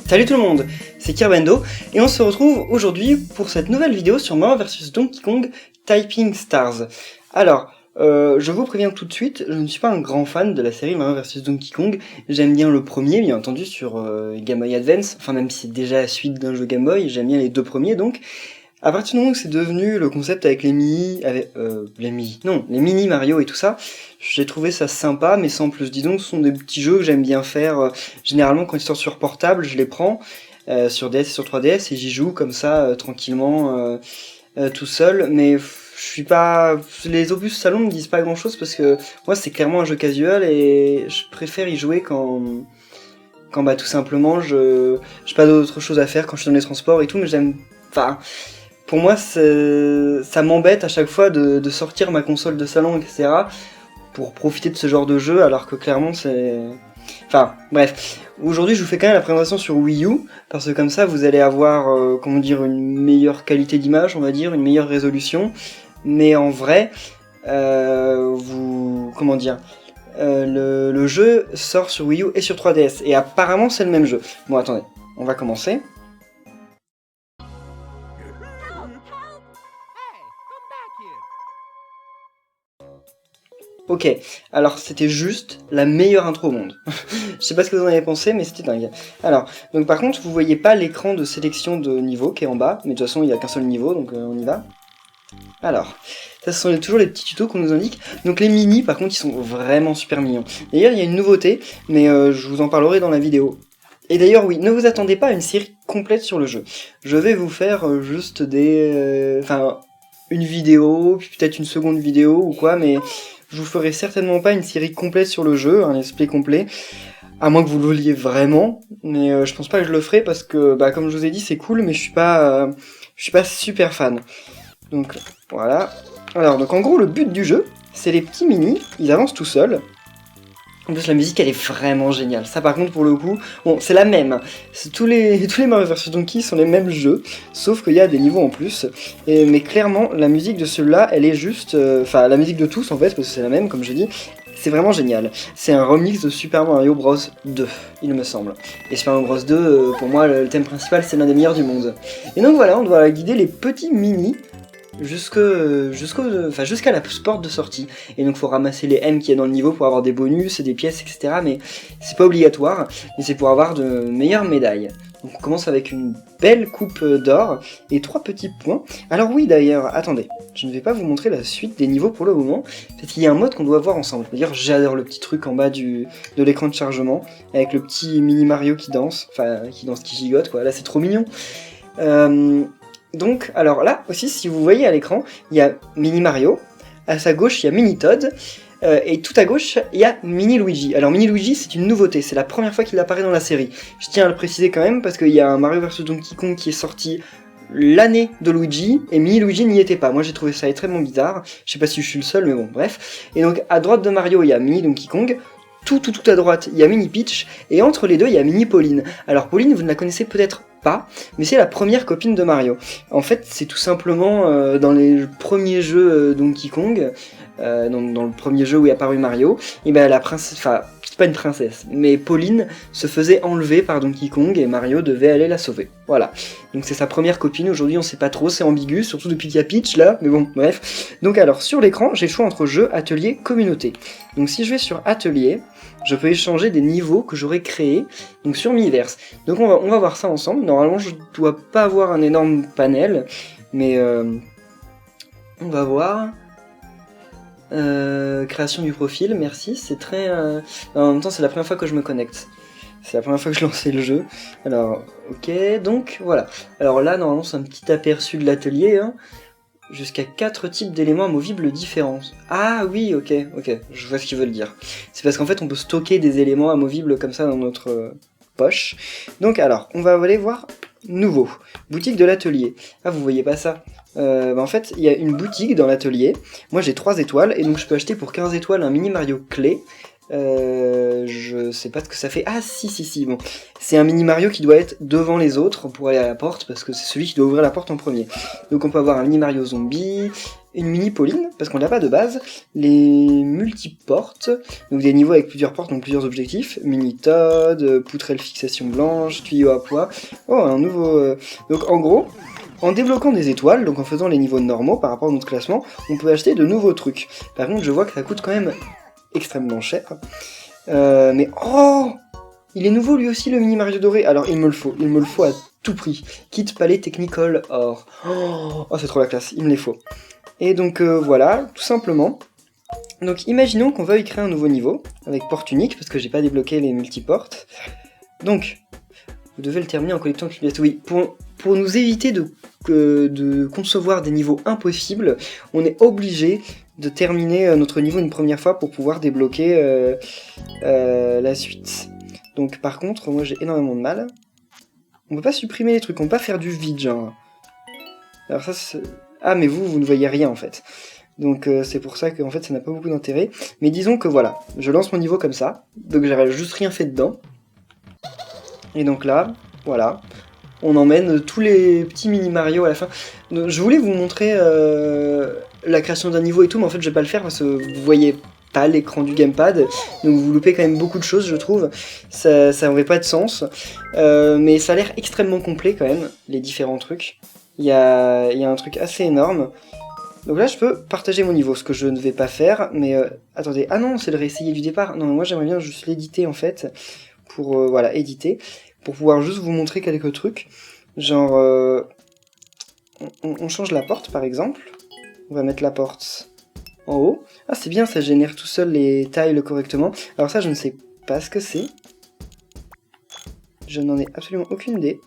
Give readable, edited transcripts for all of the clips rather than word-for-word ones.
Salut tout le monde, c'est Kirbendo et on se retrouve aujourd'hui pour cette nouvelle vidéo sur Mario vs Donkey Kong Typing Stars. Alors, je vous préviens tout de suite, je ne suis pas un grand fan de la série Mario vs Donkey Kong. J'aime bien le premier, bien entendu, sur Game Boy Advance, enfin même si c'est déjà la suite d'un jeu Game Boy, j'aime bien les deux premiers donc. À partir du moment où c'est devenu le concept avec les mini Mario et tout ça, j'ai trouvé ça sympa, mais sans plus. Disons que ce sont des petits jeux que j'aime bien faire. Généralement, quand ils sortent sur portable, je les prends sur DS et sur 3DS et j'y joue comme ça tranquillement tout seul. Mais je suis pas. Les opus salon me disent pas grand chose parce que moi c'est clairement un jeu casual et je préfère y jouer quand bah tout simplement j'ai pas d'autre chose à faire quand je suis dans les transports et tout, mais j'aime. Enfin. Pour moi, ça m'embête à chaque fois de sortir ma console de salon, etc. pour profiter de ce genre de jeu, alors que clairement c'est... Enfin, bref. Aujourd'hui, je vous fais quand même la présentation sur Wii U, parce que comme ça, vous allez avoir, comment dire, une meilleure qualité d'image, on va dire, une meilleure résolution. Mais en vrai, comment dire... le jeu sort sur Wii U et sur 3DS, et apparemment c'est le même jeu. Bon, attendez, on va commencer. Ok, alors c'était juste la meilleure intro au monde. Je sais pas ce que vous en avez pensé, mais c'était dingue. Alors, donc par contre, vous voyez pas l'écran de sélection de niveau qui est en bas, mais de toute façon il n'y a qu'un seul niveau, donc on y va. Alors, ça ce sont toujours les petits tutos qu'on nous indique. Donc les mini, par contre, ils sont vraiment super mignons. D'ailleurs, il y a une nouveauté, mais je vous en parlerai dans la vidéo. Et d'ailleurs, oui, ne vous attendez pas à une série complète sur le jeu. Je vais vous faire juste des... une vidéo, puis peut-être une seconde vidéo ou quoi, mais... Je vous ferai certainement pas une série complète sur le jeu, un let's play complet, à moins que vous le vouliez vraiment, mais je pense pas que je le ferai parce que, bah, comme je vous ai dit, c'est cool, mais je suis pas super fan. Donc, voilà. Alors, donc en gros, le but du jeu, c'est les petits mini, ils avancent tout seuls. En plus, la musique, elle est vraiment géniale. Ça, par contre, pour le coup, bon, c'est la même. Tous les Mario vs Donkey sont les mêmes jeux, sauf qu'il y a des niveaux en plus. Mais clairement, la musique de ceux-là, elle est juste... Enfin, la musique de tous, en fait, parce que c'est la même, comme je dis, c'est vraiment génial. C'est un remix de Super Mario Bros 2, il me semble. Et Super Mario Bros 2, pour moi, le thème principal, c'est l'un des meilleurs du monde. Et donc voilà, on doit guider les petits mini jusqu'à la porte de sortie. Et donc faut ramasser les M qu'il y a dans le niveau pour avoir des bonus et des pièces, etc. Mais c'est pas obligatoire, mais c'est pour avoir de meilleures médailles. Donc on commence avec une belle coupe d'or et 3 petits points. Alors oui d'ailleurs, attendez, je ne vais pas vous montrer la suite des niveaux pour le moment, parce qu'il y a un mode qu'on doit voir ensemble. D'ailleurs j'adore le petit truc en bas de l'écran de chargement, avec le petit mini Mario qui danse, qui gigote quoi, là c'est trop mignon. Donc, alors là aussi, si vous voyez à l'écran, il y a Mini Mario, à sa gauche, il y a Mini Todd, et tout à gauche, il y a Mini Luigi. Alors, Mini Luigi, c'est une nouveauté, c'est la première fois qu'il apparaît dans la série. Je tiens à le préciser quand même, parce qu'il y a un Mario vs Donkey Kong qui est sorti l'année de Luigi, et Mini Luigi n'y était pas. Moi, j'ai trouvé ça extrêmement bizarre. Je sais pas si je suis le seul, mais bon, bref. Et donc, à droite de Mario, il y a Mini Donkey Kong. Tout à droite, il y a Mini Peach, et entre les deux, il y a Mini Pauline. Alors Pauline, vous ne la connaissez peut-être pas, mais c'est la première copine de Mario. En fait, c'est tout simplement dans les premiers jeux Donkey Kong, dans le premier jeu où est apparu Mario, et ben la princesse, enfin, c'est pas une princesse, mais Pauline se faisait enlever par Donkey Kong et Mario devait aller la sauver. Voilà. Donc c'est sa première copine, aujourd'hui on sait pas trop, c'est ambigu, surtout depuis qu'il y a Peach là, mais bon, bref. Donc alors, sur l'écran, j'ai le choix entre jeu, atelier, communauté. Donc si je vais sur atelier, je peux échanger des niveaux que j'aurais créés, donc sur Miiverse. Donc on va voir ça ensemble. Normalement, je dois pas avoir un énorme panel, mais on va voir. Création du profil, merci, c'est très... En même temps, c'est la première fois que je me connecte. C'est la première fois que je lançais le jeu. Alors, ok, donc voilà. Alors là, normalement, c'est un petit aperçu de l'atelier, hein. Jusqu'à 4 types d'éléments amovibles différents. Ah oui, ok, je vois ce qu'ils veulent dire. C'est parce qu'en fait on peut stocker des éléments amovibles comme ça dans notre poche. Donc alors, on va aller voir nouveau. Boutique de l'atelier. Ah, vous voyez pas ça? En fait, il y a une boutique dans l'atelier. Moi j'ai 3 étoiles, et donc je peux acheter pour 15 étoiles un mini Mario clé, Je sais pas ce que ça fait. Ah si, bon. C'est un mini Mario qui doit être devant les autres pour aller à la porte, parce que c'est celui qui doit ouvrir la porte en premier. Donc on peut avoir un mini Mario zombie, une mini Pauline, parce qu'on l'a pas de base, les multiportes, donc des niveaux avec plusieurs portes, donc plusieurs objectifs, mini Toad, poutrelle fixation blanche, tuyau à poids, oh un nouveau... Donc en gros, en débloquant des étoiles, donc en faisant les niveaux normaux par rapport à notre classement, on peut acheter de nouveaux trucs. Par contre je vois que ça coûte quand même extrêmement cher. Mais oh, il est nouveau lui aussi le mini Mario doré. Alors il me le faut à tout prix. Kit palais technical or. Oh c'est trop la classe, il me les faut. Et donc voilà, tout simplement. Donc imaginons qu'on veuille créer un nouveau niveau avec porte unique parce que j'ai pas débloqué les multiportes. Donc vous devez le terminer en collectant une pièce. Oui, pour nous éviter de concevoir des niveaux impossibles, on est obligé de terminer notre niveau une première fois pour pouvoir débloquer la suite. Donc par contre, moi j'ai énormément de mal. On peut pas supprimer les trucs, on peut pas faire du vide genre. Alors ça c'est... Ah mais vous ne voyez rien en fait. Donc c'est pour ça que en fait ça n'a pas beaucoup d'intérêt. Mais disons que voilà, je lance mon niveau comme ça, donc j'aurais juste rien fait dedans. Et donc là, voilà, on emmène tous les petits mini Mario à la fin. Donc, je voulais vous montrer la création d'un niveau et tout, mais en fait je vais pas le faire parce que vous voyez pas l'écran du gamepad, donc vous loupez quand même beaucoup de choses je trouve, ça n'aurait pas de sens, mais ça a l'air extrêmement complet quand même, les différents trucs. Il y a un truc assez énorme. Donc là je peux partager mon niveau, ce que je ne vais pas faire, mais attendez, ah non c'est le réessayer du départ, non moi j'aimerais bien juste l'éditer en fait, pour voilà, éditer, pour pouvoir juste vous montrer quelques trucs, genre on change la porte par exemple, on va mettre la porte en haut, ah c'est bien, ça génère tout seul les tiles correctement, alors ça je ne sais pas ce que c'est, je n'en ai absolument aucune idée,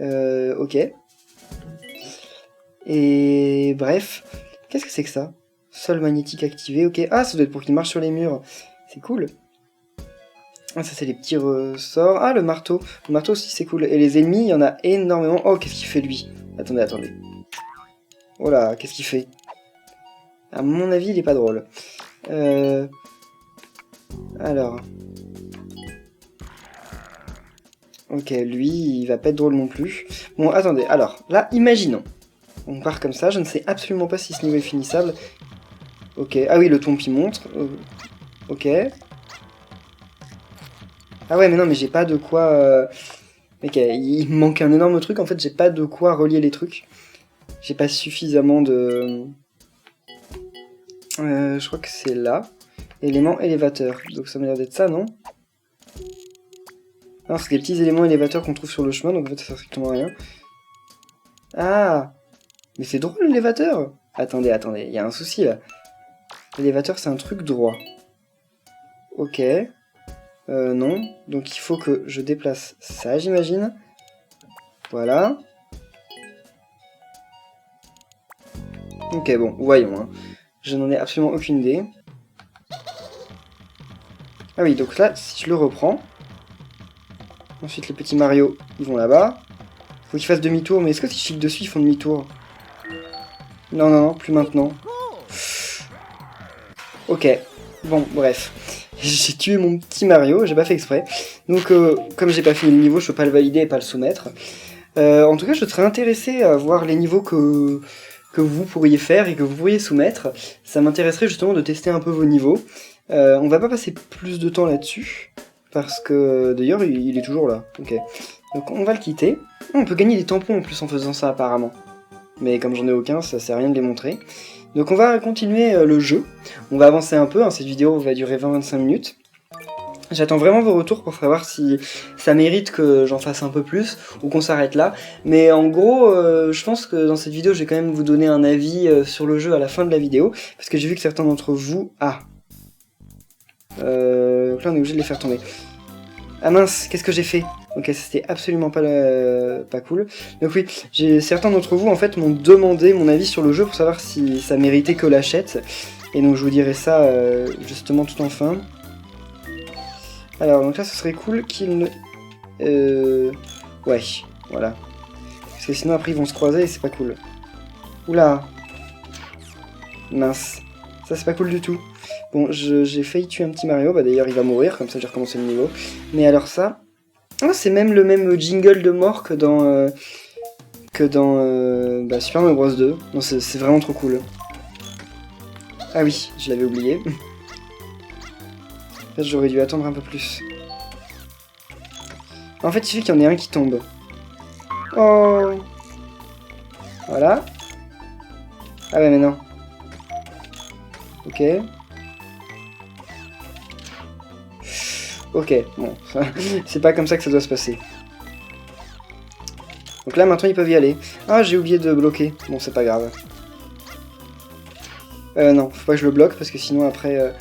ok, et bref, qu'est-ce que c'est que ça? Sol magnétique activé, ok, ah ça doit être pour qu'il marche sur les murs, c'est cool. Ah, ça c'est les petits ressorts. Ah, le marteau aussi c'est cool. Et les ennemis, il y en a énormément. Oh, qu'est-ce qu'il fait lui? Attendez. Oh là, qu'est-ce qu'il fait? À mon avis, il est pas drôle. Alors. Ok, lui, il va pas être drôle non plus. Bon, attendez, alors, là, imaginons. On part comme ça, je ne sais absolument pas si ce niveau est finissable. Ok, ah oui, le tompi montre. Ok. Ah ouais, mais non, mais j'ai pas de quoi... Ok, il me manque un énorme truc, en fait, j'ai pas de quoi relier les trucs. J'ai pas suffisamment de... je crois que c'est là. Élément élévateur. Donc ça m'a l'air d'être ça, non? Non, c'est des petits éléments élévateurs qu'on trouve sur le chemin, donc en fait ça sert strictement à rien. Ah! Mais c'est drôle l'élévateur! Attendez, il y a un souci là. L'élévateur c'est un truc droit. Ok. Non. Donc il faut que je déplace ça, j'imagine. Voilà. Ok, bon, voyons. Hein. Je n'en ai absolument aucune idée. Ah oui, donc là, si je le reprends... Ensuite, les petits Mario, ils vont là-bas. Faut qu'ils fassent demi-tour, mais est-ce que si je clique dessus, ils font demi-tour? Non, plus maintenant. Ok. Bon, bref. J'ai tué mon petit Mario, j'ai pas fait exprès. Donc, comme j'ai pas fini le niveau, je peux pas le valider et pas le soumettre. En tout cas, je serais intéressé à voir les niveaux que vous pourriez faire et que vous pourriez soumettre. Ça m'intéresserait justement de tester un peu vos niveaux. On va pas passer plus de temps là-dessus, parce que d'ailleurs il est toujours là. Ok. Donc on va le quitter. On peut gagner des tampons en plus en faisant ça apparemment. Mais comme j'en ai aucun, ça sert à rien de les montrer. Donc on va continuer le jeu. On va avancer un peu, hein. Cette vidéo va durer 20-25 minutes. J'attends vraiment vos retours pour savoir si ça mérite que j'en fasse un peu plus ou qu'on s'arrête là. Mais en gros, je pense que dans cette vidéo, je vais quand même vous donner un avis sur le jeu à la fin de la vidéo. Parce que j'ai vu que certains d'entre vous... Ah. Donc là, on est obligé de les faire tomber. Ah mince, qu'est-ce que j'ai fait? Ok, c'était absolument pas cool. Donc oui, certains d'entre vous en fait m'ont demandé mon avis sur le jeu pour savoir si ça méritait que l'achète. Et donc je vous dirai ça justement tout en fin. Alors donc là ce serait cool qu'il ne... Ouais, voilà. Parce que sinon après ils vont se croiser et c'est pas cool. Oula. Mince. Ça c'est pas cool du tout. Bon, j'ai failli tuer un petit Mario, bah d'ailleurs il va mourir, comme ça j'ai recommencé le niveau. Mais alors ça... Oh, c'est même le même jingle de mort que dans Super Mario Bros 2. Non, c'est vraiment trop cool. Ah oui, je l'avais oublié. En fait, j'aurais dû attendre un peu plus. En fait, il suffit qu'il y en ait un qui tombe. Oh! Voilà. Ah ouais, mais non. Ok. Ok, bon. C'est pas comme ça que ça doit se passer. Donc là, maintenant, ils peuvent y aller. Ah, j'ai oublié de bloquer. Bon, c'est pas grave. Non, faut pas que je le bloque, parce que sinon, après...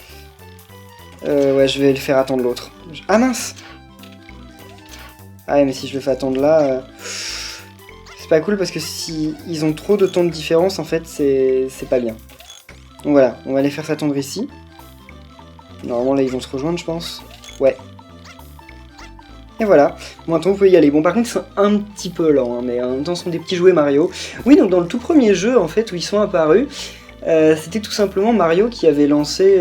ouais, je vais le faire attendre l'autre. Ah, mince! Ah ouais, mais si je le fais attendre là... c'est pas cool, parce que si ils ont trop de temps de différence, en fait, c'est pas bien. Donc voilà, on va les faire s'attendre ici. Normalement, là, ils vont se rejoindre, je pense. Ouais. Et voilà. Bon, maintenant, vous pouvez y aller. Bon, par contre, ils sont un petit peu lents, hein, mais en même temps, ce sont des petits jouets Mario. Oui, donc dans le tout premier jeu, en fait, où ils sont apparus, c'était tout simplement Mario qui avait lancé...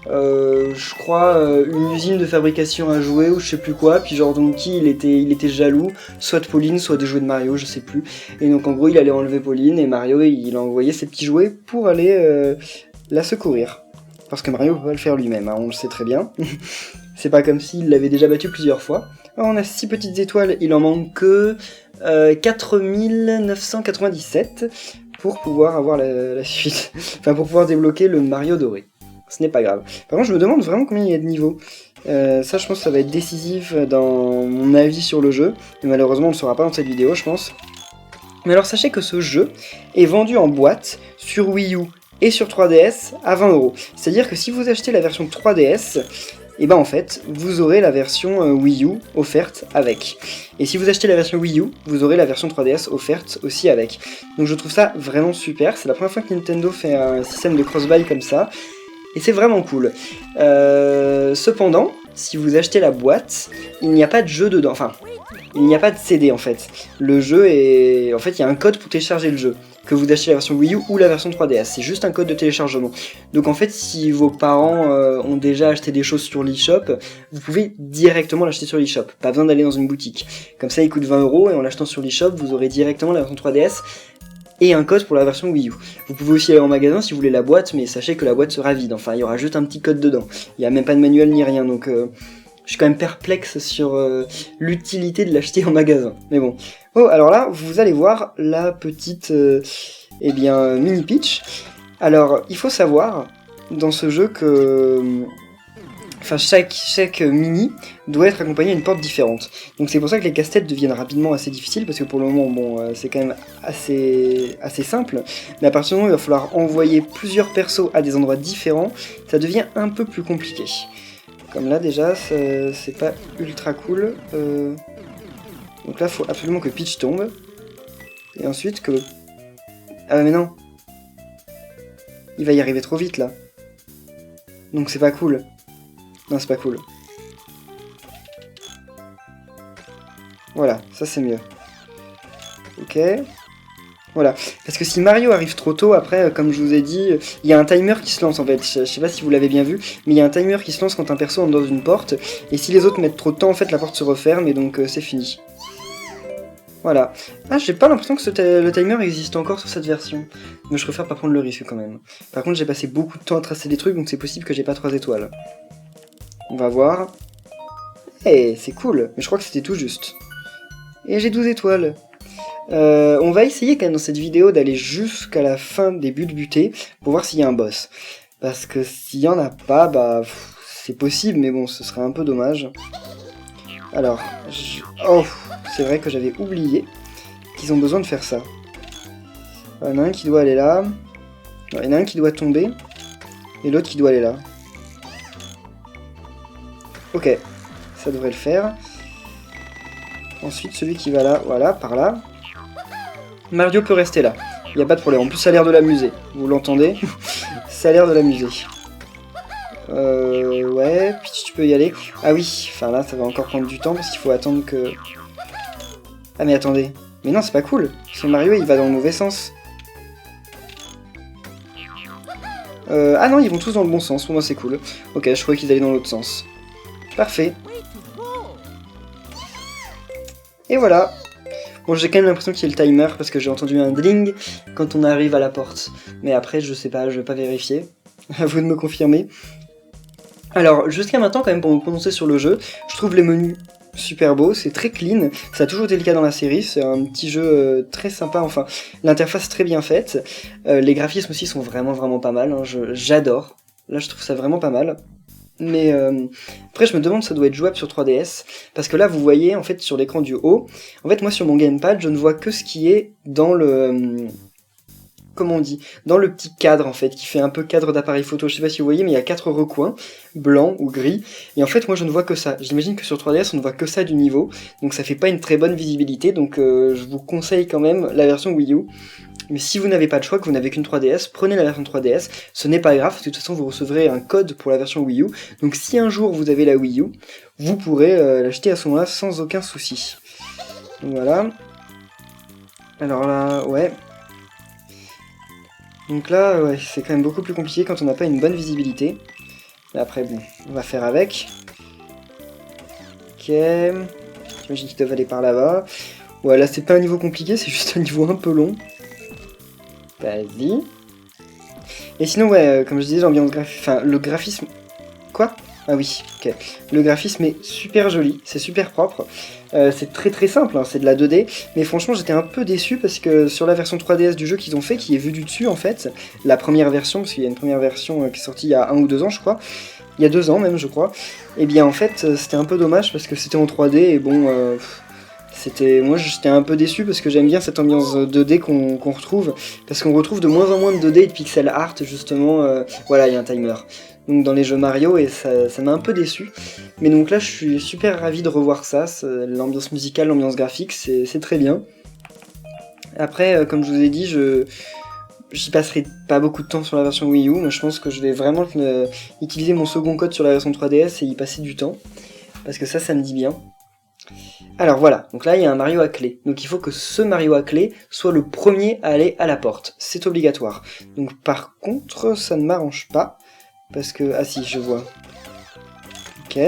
je crois une usine de fabrication à jouets ou je sais plus quoi, puis genre Donkey il était jaloux, soit de Pauline, soit des jouets de Mario, je sais plus, et donc en gros il allait enlever Pauline et Mario il a envoyé ses petits jouets pour aller la secourir. Parce que Mario peut pas le faire lui-même, hein, on le sait très bien. C'est pas comme s'il l'avait déjà battu plusieurs fois. Alors on a 6 petites étoiles, il en manque que 4997 pour pouvoir avoir la suite, enfin pour pouvoir débloquer le Mario doré. Ce n'est pas grave. Par contre, je me demande vraiment combien il y a de niveaux. Ça, je pense que ça va être décisif dans mon avis sur le jeu. Mais malheureusement, on ne le saura pas dans cette vidéo, je pense. Mais alors, sachez que ce jeu est vendu en boîte sur Wii U et sur 3DS à 20€. C'est-à-dire que si vous achetez la version 3DS, et ben en fait, vous aurez la version Wii U offerte avec. Et si vous achetez la version Wii U, vous aurez la version 3DS offerte aussi avec. Donc je trouve ça vraiment super. C'est la première fois que Nintendo fait un système de cross-buy comme ça. Et c'est vraiment cool. Cependant, si vous achetez la boîte, il n'y a pas de jeu dedans. Enfin, il n'y a pas de CD en fait. Le jeu est... En fait, il y a un code pour télécharger le jeu. Que vous achetez la version Wii U ou la version 3DS. C'est juste un code de téléchargement. Donc en fait, si vos parents ont déjà acheté des choses sur l'eShop, vous pouvez directement l'acheter sur l'eShop. Pas besoin d'aller dans une boutique. Comme ça, il coûte 20€ et en l'achetant sur l'eShop, vous aurez directement la version 3DS. Et un code pour la version Wii U. Vous pouvez aussi aller en magasin si vous voulez la boîte, mais sachez que la boîte sera vide. Enfin, il y aura juste un petit code dedans. Il n'y a même pas de manuel ni rien, donc je suis quand même perplexe sur l'utilité de l'acheter en magasin. Mais bon. Oh, alors là, vous allez voir la petite, mini Peach. Alors, il faut savoir, dans ce jeu que... Enfin, chaque mini doit être accompagné d'une porte différente. Donc c'est pour ça que les casse-têtes deviennent rapidement assez difficiles, parce que pour le moment, bon, c'est quand même assez simple. Mais à partir du moment où il va falloir envoyer plusieurs persos à des endroits différents, ça devient un peu plus compliqué. Comme là, déjà, c'est pas ultra cool. Donc là, il faut absolument que Peach tombe. Et ensuite que... Ah mais non. Il va y arriver trop vite, là. Donc c'est pas cool. Non, c'est pas cool. Voilà, ça c'est mieux. Ok. Voilà. Parce que si Mario arrive trop tôt, après, comme je vous ai dit, il y a un timer qui se lance en fait. Je sais pas si vous l'avez bien vu, mais il y a un timer qui se lance quand un perso entre dans une porte. Et si les autres mettent trop de temps, en fait, la porte se referme et donc c'est fini. Voilà. Ah, j'ai pas l'impression que le timer existe encore sur cette version. Mais je préfère pas prendre le risque quand même. Par contre, j'ai passé beaucoup de temps à tracer des trucs, donc c'est possible que j'ai pas 3 étoiles. On va voir. Eh, c'est cool, mais je crois que c'était tout juste. Et j'ai 12 étoiles. On va essayer quand même dans cette vidéo d'aller jusqu'à la fin des butés pour voir s'il y a un boss. Parce que s'il y en a pas, bah c'est possible, mais bon, ce serait un peu dommage. Alors, oh, c'est vrai que j'avais oublié qu'ils ont besoin de faire ça. Il y en a un qui doit aller là. Il y en a un qui doit tomber. Et l'autre qui doit aller là. Ok, ça devrait le faire. Ensuite, celui qui va là, voilà, par là. Mario peut rester là, il n'y a pas de problème. En plus, ça a l'air de l'amuser, vous l'entendez? Ça a l'air de l'amuser. Ouais, puis tu peux y aller. Ah oui, enfin là, ça va encore prendre du temps parce qu'il faut attendre que... Ah mais attendez, mais non, c'est pas cool. Parce que Mario, il va dans le mauvais sens. Ah non, ils vont tous dans le bon sens, pour moi c'est cool. Ok, je croyais qu'ils allaient dans l'autre sens. Parfait. Et voilà. Bon, j'ai quand même l'impression qu'il y a le timer, parce que j'ai entendu un ding quand on arrive à la porte. Mais après, je sais pas, je vais pas vérifier. À vous de me confirmer. Alors, jusqu'à maintenant, quand même, pour me prononcer sur le jeu, je trouve les menus super beaux, c'est très clean, ça a toujours été le cas dans la série, c'est un petit jeu très sympa, enfin, l'interface très bien faite, les graphismes aussi sont vraiment pas mal, hein, j'adore, là je trouve ça vraiment pas mal. Mais après je me demande si ça doit être jouable sur 3DS, parce que là vous voyez en fait sur l'écran du haut, en fait moi sur mon gamepad je ne vois que ce qui est dans le... comment on dit, dans le petit cadre en fait, qui fait un peu cadre d'appareil photo, je sais pas si vous voyez, mais il y a 4 recoins, blanc ou gris, et en fait moi je ne vois que ça, j'imagine que sur 3DS on ne voit que ça du niveau, donc ça fait pas une très bonne visibilité, donc je vous conseille quand même la version Wii U, mais si vous n'avez pas de choix, que vous n'avez qu'une 3DS, prenez la version 3DS, ce n'est pas grave, de toute façon vous recevrez un code pour la version Wii U, donc si un jour vous avez la Wii U, vous pourrez l'acheter à ce moment-là sans aucun souci. Donc voilà. Alors là, ouais. Donc là, ouais, c'est quand même beaucoup plus compliqué quand on n'a pas une bonne visibilité. Mais après, bon, on va faire avec. Ok. J'imagine qu'ils doivent aller par là-bas. Ouais, là, c'est pas un niveau compliqué, c'est juste un niveau un peu long. Vas-y. Et sinon, ouais, comme je disais, l'ambiance graphique... Enfin, le graphisme... Quoi ? Ah oui, ok. Le graphisme est super joli, c'est super propre. C'est très simple, hein, c'est de la 2D. Mais franchement, j'étais un peu déçu parce que sur la version 3DS du jeu qu'ils ont fait, qui est vue du dessus en fait, la première version, parce qu'il y a une première version qui est sortie il y a 1 ou 2 ans, je crois. Il y a 2 ans même, je crois. Et bien en fait, c'était un peu dommage parce que c'était en 3D et bon... Moi j'étais un peu déçu parce que j'aime bien cette ambiance 2D qu'on retrouve, parce qu'on retrouve de moins en moins de 2D et de pixel art justement, voilà il y a un timer, donc dans les jeux Mario et ça m'a un peu déçu, mais donc là je suis super ravi de revoir ça, l'ambiance musicale, l'ambiance graphique, c'est très bien. Après comme je vous ai dit, j'y passerai pas beaucoup de temps sur la version Wii U, mais je pense que je vais vraiment utiliser mon second code sur la version 3DS et y passer du temps, parce que ça me dit bien. Alors voilà, donc là il y a un Mario à clé, donc il faut que ce Mario à clé soit le premier à aller à la porte, c'est obligatoire. Donc par contre ça ne m'arrange pas, parce que... ah si, je vois. Ok,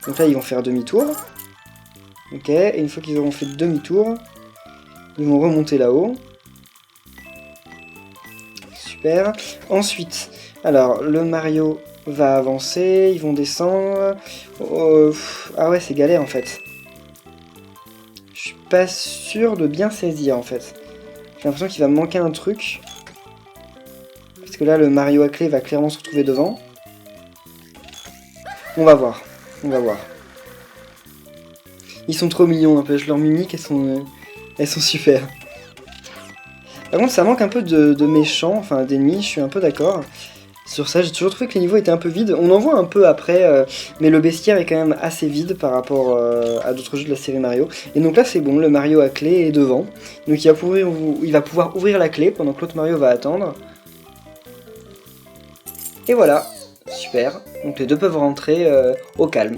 donc là ils vont faire demi-tour. Ok, et une fois qu'ils auront fait demi-tour, ils vont remonter là-haut. Super. Ensuite, alors le Mario va avancer, ils vont descendre... ah ouais, c'est galère en fait. Je suis pas sûr de bien saisir en fait. J'ai l'impression qu'il va me manquer un truc. Parce que là, le Mario à clé va clairement se retrouver devant. On va voir. On va voir. Ils sont trop mignons, n'empêche. Leurs mimiques, elles sont super. Par contre, ça manque un peu de méchants, enfin d'ennemis, je suis un peu d'accord. Sur ça, j'ai toujours trouvé que les niveaux étaient un peu vides. On en voit un peu après, mais le bestiaire est quand même assez vide par rapport à d'autres jeux de la série Mario. Et donc là, c'est bon, le Mario à clé est devant. Donc il va pouvoir ouvrir la clé pendant que l'autre Mario va attendre. Et voilà, super. Donc les deux peuvent rentrer au calme.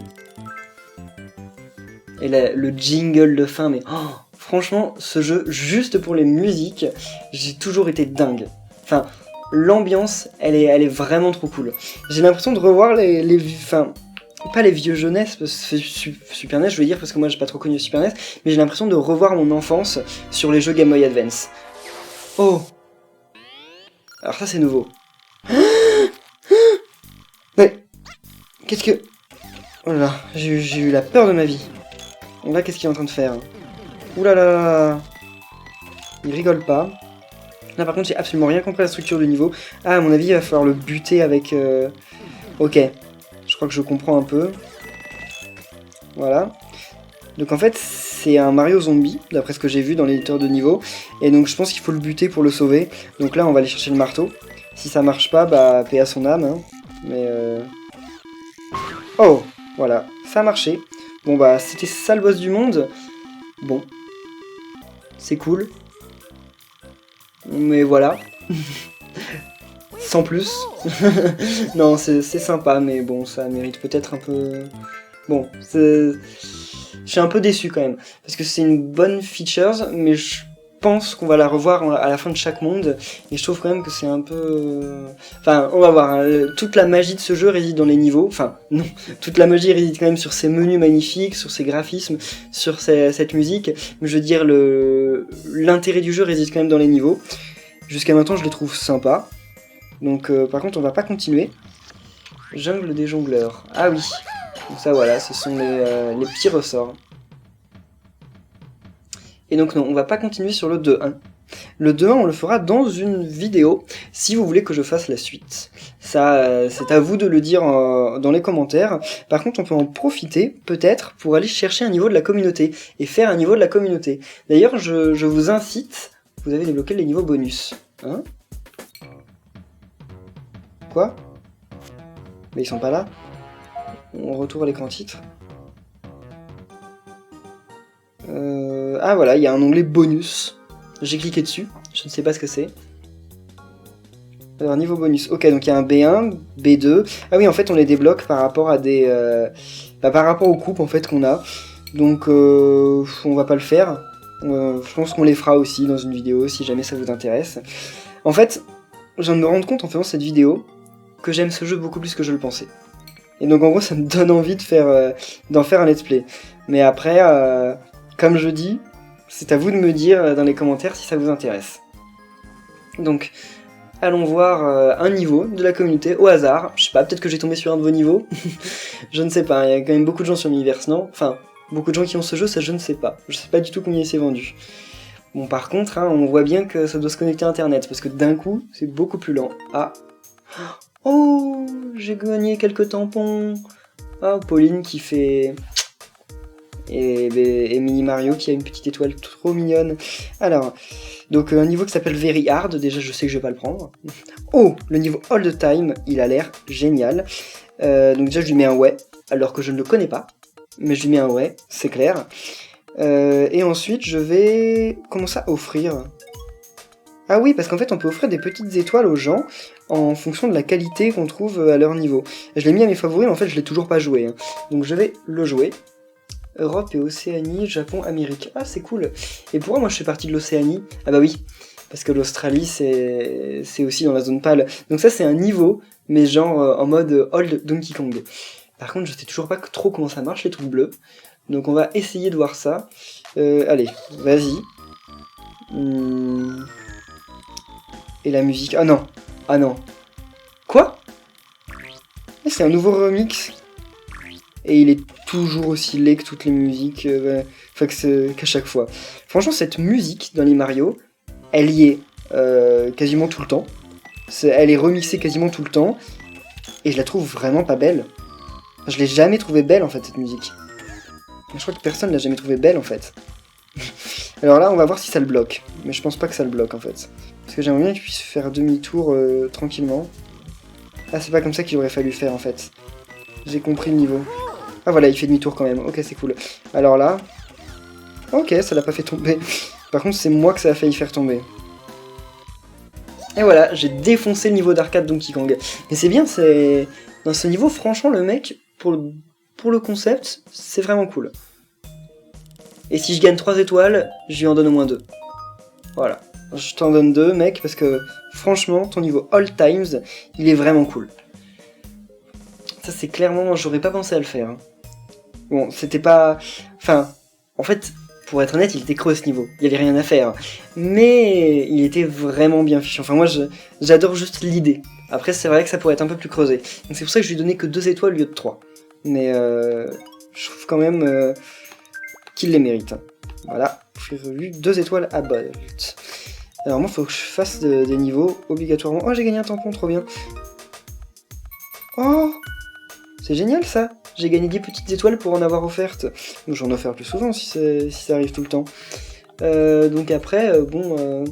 Et là, le jingle de fin, mais oh, franchement, ce jeu, juste pour les musiques, j'ai toujours été dingue. Enfin... l'ambiance, elle est vraiment trop cool. J'ai l'impression de revoir enfin, pas les vieux jeunesses, Super NES, je veux dire, parce que moi j'ai pas trop connu Super NES, mais j'ai l'impression de revoir mon enfance sur les jeux Game Boy Advance. Oh! Alors ça c'est nouveau. Mais, qu'est-ce que... oh là là, j'ai eu la peur de ma vie. Là, qu'est-ce qu'il est en train de faire? Ouh là là! Il rigole pas. Là par contre j'ai absolument rien compris à la structure du niveau. Ah à mon avis il va falloir le buter avec... Ok, je crois que je comprends un peu. Voilà. Donc en fait c'est un Mario zombie, d'après ce que j'ai vu dans l'éditeur de niveau. Et donc je pense qu'il faut le buter pour le sauver. Donc là on va aller chercher le marteau. Si ça marche pas, bah paix à son âme. Hein. Mais oh, voilà, ça a marché. Bon bah c'était ça le boss du monde. Bon. C'est cool. Mais voilà. Sans plus. Non, c'est sympa, mais bon, ça mérite peut-être un peu... Bon, je suis un peu déçu quand même. Parce que c'est une bonne feature, mais pense qu'on va la revoir à la fin de chaque monde, et je trouve quand même que c'est un peu... Enfin, on va voir, hein, toute la magie de ce jeu réside dans les niveaux, enfin, non, toute la magie réside quand même sur ces menus magnifiques, sur ces graphismes, sur cette musique, mais je veux dire, l'intérêt du jeu réside quand même dans les niveaux. Jusqu'à maintenant, je les trouve sympas, donc par contre, on va pas continuer. Jungle des jongleurs, ah oui, donc ça voilà, ce sont les petits ressorts. Et donc non, on va pas continuer sur le 2-1. Le 2-1, on le fera dans une vidéo, si vous voulez que je fasse la suite. Ça, c'est à vous de le dire dans les commentaires. Par contre, on peut en profiter, peut-être, pour aller chercher un niveau de la communauté, et faire un niveau de la communauté. D'ailleurs, je vous incite, vous avez débloqué les niveaux bonus. Hein? Quoi? Mais ils sont pas là. On retourne à l'écran titre. Ah voilà, il y a un onglet bonus. J'ai cliqué dessus, je ne sais pas ce que c'est. Alors niveau bonus, ok, donc il y a un B1, B2. Ah oui, en fait on les débloque par rapport à des... par rapport aux coupes en fait qu'on a. Donc on va pas le faire. Je pense qu'on les fera aussi dans une vidéo si jamais ça vous intéresse. En fait, je viens de me rendre compte en faisant cette vidéo que j'aime ce jeu beaucoup plus que je le pensais. Et donc en gros ça me donne envie de d'en faire un let's play. Mais après, comme je dis, c'est à vous de me dire dans les commentaires si ça vous intéresse. Donc, allons voir un niveau de la communauté au hasard. Je sais pas, peut-être que j'ai tombé sur un de vos niveaux. Je ne sais pas, il y a quand même beaucoup de gens sur Miiverse, non? Enfin, beaucoup de gens qui ont ce jeu, ça je ne sais pas. Je sais pas du tout combien il s'est vendu. Bon, par contre, hein, on voit bien que ça doit se connecter à internet, parce que d'un coup, c'est beaucoup plus lent. Ah. Oh, j'ai gagné quelques tampons. Ah, Pauline qui fait... Et Mini Mario qui a une petite étoile trop mignonne. Alors, donc un niveau qui s'appelle Very Hard, déjà je sais que je vais pas le prendre. Oh, le niveau All the Time, il a l'air génial. Donc déjà je lui mets un ouais, alors que je ne le connais pas. Mais je lui mets un ouais, c'est clair. Et ensuite je vais... Comment ça, offrir? Ah oui, parce qu'en fait on peut offrir des petites étoiles aux gens en fonction de la qualité qu'on trouve à leur niveau. Je l'ai mis à mes favoris, mais en fait je l'ai toujours pas joué. Hein. Donc je vais le jouer. Europe et Océanie, Japon, Amérique. Ah, c'est cool. Et pourquoi moi je fais partie de l'Océanie? Ah bah oui, parce que l'Australie c'est aussi dans la zone pâle. Donc ça c'est un niveau, mais genre en mode Old Donkey Kong. Par contre je sais toujours pas trop comment ça marche les trucs bleus. Donc on va essayer de voir ça. Allez, vas-y. Et la musique... Ah non. Ah non. Quoi? C'est un nouveau remix. Et il est toujours aussi laid que toutes les musiques, enfin qu'à chaque fois. Franchement, cette musique dans les Mario, elle y est quasiment tout le temps. Elle est remixée quasiment tout le temps. Et je la trouve vraiment pas belle. Je l'ai jamais trouvée belle en fait, cette musique. Je crois que personne l'a jamais trouvée belle en fait. Alors là, on va voir si ça le bloque. Mais je pense pas que ça le bloque en fait. Parce que j'aimerais bien qu'il puisse faire demi-tour tranquillement. Ah, c'est pas comme ça qu'il aurait fallu faire en fait. J'ai compris le niveau. Ah voilà, il fait demi-tour quand même. Ok, c'est cool. Alors là... Ok, ça l'a pas fait tomber. Par contre, c'est moi que ça a failli faire tomber. Et voilà, j'ai défoncé le niveau d'arcade Donkey Kong. Mais c'est bien, c'est... Dans ce niveau, franchement, le mec, pour le concept, c'est vraiment cool. Et si je gagne 3 étoiles, je lui en donne au moins 2. Voilà. Je t'en donne 2, mec, parce que, franchement, ton niveau All Times, il est vraiment cool. Ça, c'est clairement... J'aurais pas pensé à le faire. Hein. Bon, c'était pas... Enfin, en fait, pour être honnête, il était creux ce niveau. Il y avait rien à faire. Mais il était vraiment bien fichu. Enfin, moi, j'adore juste l'idée. Après, c'est vrai que ça pourrait être un peu plus creusé. Donc c'est pour ça que je lui ai donné que 2 étoiles au lieu de 3. Mais je trouve quand même qu'il les mérite. Voilà, j'ai revu 2 étoiles à Bolt. Alors moi, il faut que je fasse des niveaux obligatoirement. Oh, j'ai gagné un tampon, trop bien. Oh, c'est génial ça. J'ai gagné 10 petites étoiles pour en avoir offerte. Donc j'en offre plus souvent si ça arrive tout le temps. Donc après, bon...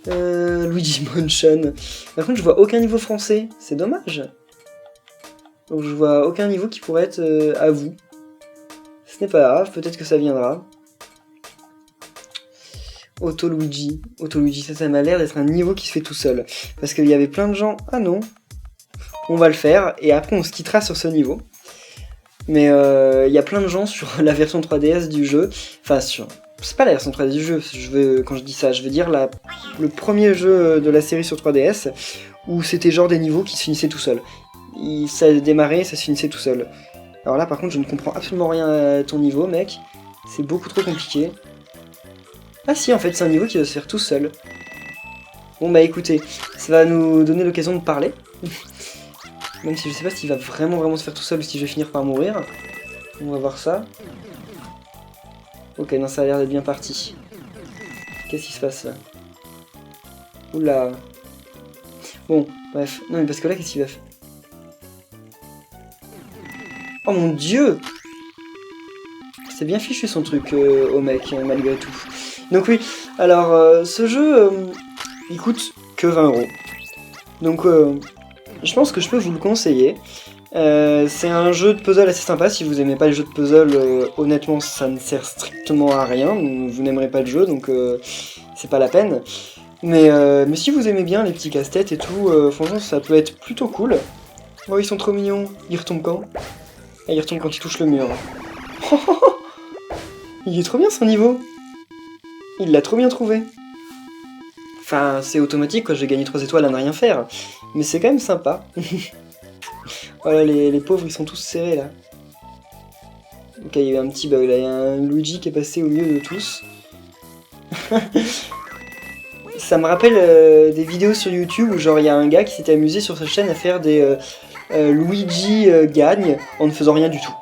Luigi Mansion. Par contre, je vois aucun niveau français. C'est dommage. Donc je vois aucun niveau qui pourrait être à vous. Ce n'est pas grave, peut-être que ça viendra. Auto Luigi, ça m'a l'air d'être un niveau qui se fait tout seul. Parce qu'il y avait plein de gens... Ah non. On va le faire, et après on se quittera sur ce niveau. Mais il y a plein de gens sur la version 3DS du jeu, enfin sur C'est pas la version 3D du jeu, quand je dis ça, je veux dire le premier jeu de la série sur 3DS, où c'était genre des niveaux qui se finissaient tout seuls. Ça démarrait, ça se finissait tout seul. Alors là par contre je ne comprends absolument rien à ton niveau mec, c'est beaucoup trop compliqué. Ah si, en fait c'est un niveau qui va se faire tout seul. Bon bah écoutez, ça va nous donner l'occasion de parler. Même si je sais pas s'il va vraiment se faire tout seul ou si je vais finir par mourir. On va voir ça. Ok, non, ça a l'air d'être bien parti. Qu'est-ce qui se passe là? Oula. Bon, bref. Non mais parce que là, qu'est-ce qu'il va faire? Oh mon dieu! C'est bien fichu son truc au mec, malgré tout. Donc oui, alors ce jeu, il coûte que 20 €. Donc je pense que je peux vous le conseiller. C'est un jeu de puzzle assez sympa. Si vous aimez pas les jeux de puzzle, honnêtement ça ne sert strictement à rien. Vous n'aimerez pas le jeu, donc c'est pas la peine. Mais si vous aimez bien les petits casse-têtes et tout, franchement ça peut être plutôt cool. Oh, ils sont trop mignons. Ils retombent quand? Ah, ils retombent quand ils touchent le mur. Il est trop bien son niveau. Il l'a trop bien trouvé. Enfin, c'est automatique quoi, j'ai gagné 3 étoiles à ne rien faire. Mais c'est quand même sympa. Voilà, les pauvres ils sont tous serrés là. Ok, il y a eu un petit bug là, il y a un Luigi qui est passé au milieu de tous. Ça me rappelle des vidéos sur YouTube où genre il y a un gars qui s'était amusé sur sa chaîne à faire des Luigi gagne en ne faisant rien du tout.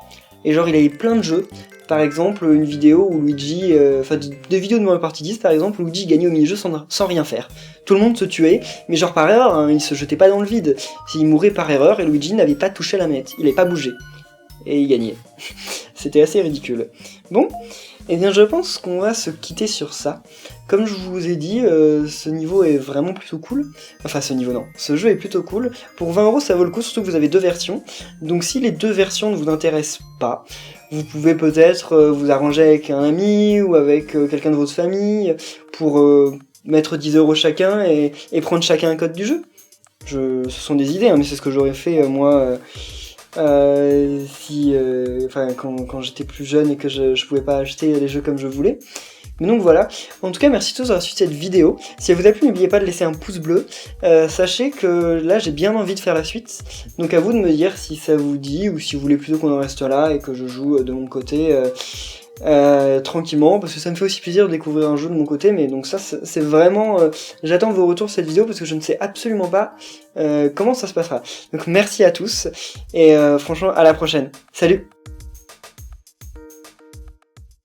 Et genre il avait plein de jeux. Par exemple, une vidéo où Luigi, enfin des vidéos de Mario Party 10 par exemple, où Luigi gagnait au mini-jeu sans rien faire. Tout le monde se tuait, mais genre par erreur, hein, il se jetait pas dans le vide. Il mourait par erreur et Luigi n'avait pas touché la manette, il n'avait pas bougé. Et il gagnait. C'était assez ridicule. Bon, eh bien je pense qu'on va se quitter sur ça. Comme je vous ai dit, ce niveau est vraiment plutôt cool. Enfin ce niveau non, ce jeu est plutôt cool. Pour 20 € ça vaut le coup, surtout que vous avez deux versions. Donc si les deux versions ne vous intéressent pas, vous pouvez peut-être vous arranger avec un ami ou avec quelqu'un de votre famille pour mettre 10 € chacun et prendre chacun un code du jeu. Ce sont des idées, hein, mais c'est ce que j'aurais fait moi quand j'étais plus jeune et que je pouvais pas acheter les jeux comme je voulais. Mais donc voilà, en tout cas merci à tous d'avoir suivi cette vidéo. Si elle vous a plu, n'oubliez pas de laisser un pouce bleu. Sachez que là j'ai bien envie de faire la suite, donc à vous de me dire si ça vous dit ou si vous voulez plutôt qu'on en reste là et que je joue de mon côté tranquillement, parce que ça me fait aussi plaisir de découvrir un jeu de mon côté. Mais donc ça c'est vraiment j'attends vos retours sur cette vidéo parce que je ne sais absolument pas comment ça se passera. Donc merci à tous et franchement à la prochaine, salut.